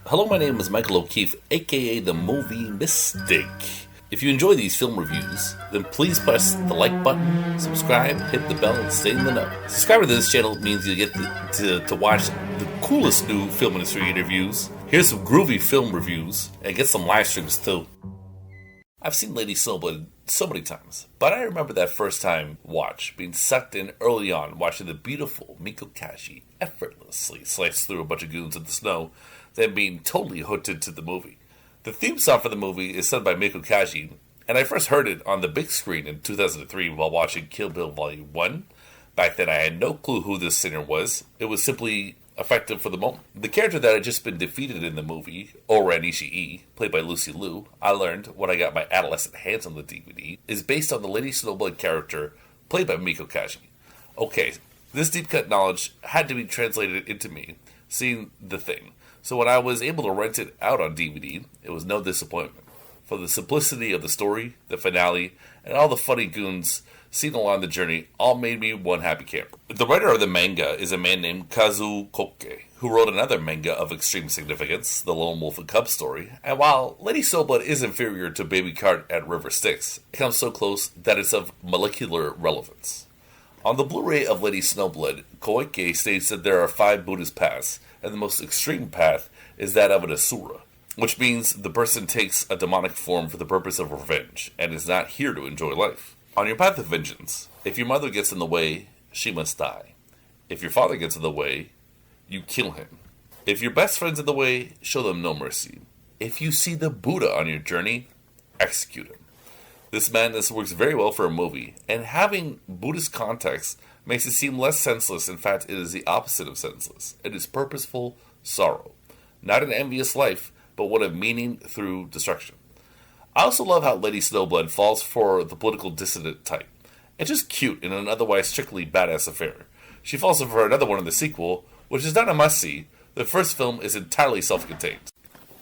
Hello, my name is Michael O'Keefe, aka the Movie Mystic. If you enjoy these film reviews, then please press the like button, subscribe, hit the bell, and stay in the know. Subscribing to this channel means you get to watch the coolest new film industry interviews, hear some groovy film reviews, and get some live streams too. I've seen Lady Snowblood so many times, but I remember that first time watch, being sucked in early on, watching the beautiful Meiko Kaji effortlessly slice through a bunch of goons in the snow, then being totally hooked into the movie. The theme song for the movie is sung by Meiko Kaji, and I first heard it on the big screen in 2003 while watching Kill Bill Volume 1. Back then I had no clue who this singer was. It was simply effective for the moment. The character that had just been defeated in the movie, Oran Ishii, played by Lucy Liu, I learned when I got my adolescent hands on the DVD, is based on the Lady Snowblood character played by Meiko Kaji. Okay, this deep cut knowledge had to be translated into me, seeing The Thing. So when I was able to rent it out on DVD, it was no disappointment. For the simplicity of the story, the finale, and all the funny goons seen along the journey all made me one happy camper. The writer of the manga is a man named Kazu Koke, who wrote another manga of extreme significance, The Lone Wolf and Cub Story, and while Lady Snowblood is inferior to Baby Cart at River Styx, it comes so close that it's of molecular relevance. On the Blu Ray of Lady Snowblood, Koike states that there are 5 Buddhist paths, and the most extreme path is that of an asura, which means the person takes a demonic form for the purpose of revenge, and is not here to enjoy life. On your path of vengeance, if your mother gets in the way, she must die. If your father gets in the way, you kill him. If your best friend's in the way, show them no mercy. If you see the Buddha on your journey, execute him. This madness works very well for a movie, and having Buddhist context makes it seem less senseless. In fact, it is the opposite of senseless. It is purposeful sorrow. Not an envious life, but one of meaning through destruction. I also love how Lady Snowblood falls for the political dissident type. It's just cute in an otherwise strictly badass affair. She falls for another one in the sequel, which is not a must-see. The first film is entirely self-contained.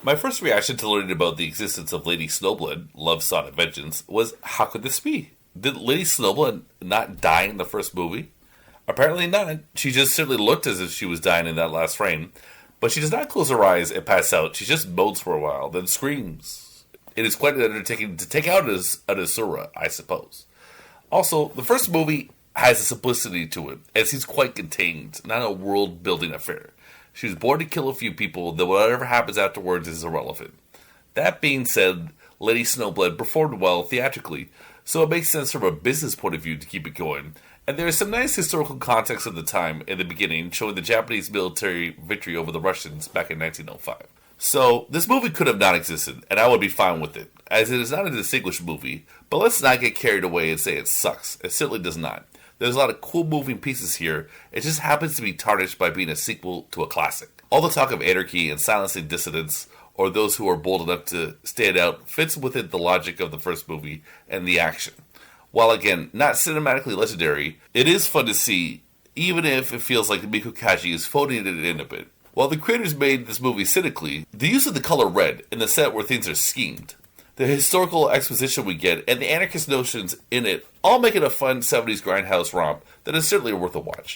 My first reaction to learning about the existence of Lady Snowblood, Love, Sought, and Vengeance, was, how could this be? Did Lady Snowblood not die in the first movie? Apparently not. She just certainly looked as if she was dying in that last frame. But she does not close her eyes and pass out. She just moans for a while, then screams. It is quite an undertaking to take out an asura, I suppose. Also, the first movie has a simplicity to it, and seems quite contained, not a world-building affair. She was born to kill a few people, then whatever happens afterwards is irrelevant. That being said, Lady Snowblood performed well theatrically, so it makes sense from a business point of view to keep it going. And there is some nice historical context of the time in the beginning, showing the Japanese military victory over the Russians back in 1905. So, this movie could have not existed, and I would be fine with it, as it is not a distinguished movie, but let's not get carried away and say it sucks. It certainly does not. There's a lot of cool moving pieces here, it just happens to be tarnished by being a sequel to a classic. All the talk of anarchy and silencing dissidents, or those who are bold enough to stand out, fits within the logic of the first movie and the action. While again, not cinematically legendary, it is fun to see, even if it feels like Meiko Kaji is phoning it in a bit. While the creators made this movie cynically, the use of the color red in the set where things are schemed, the historical exposition we get, and the anarchist notions in it all make it a fun 70s grindhouse romp that is certainly worth a watch.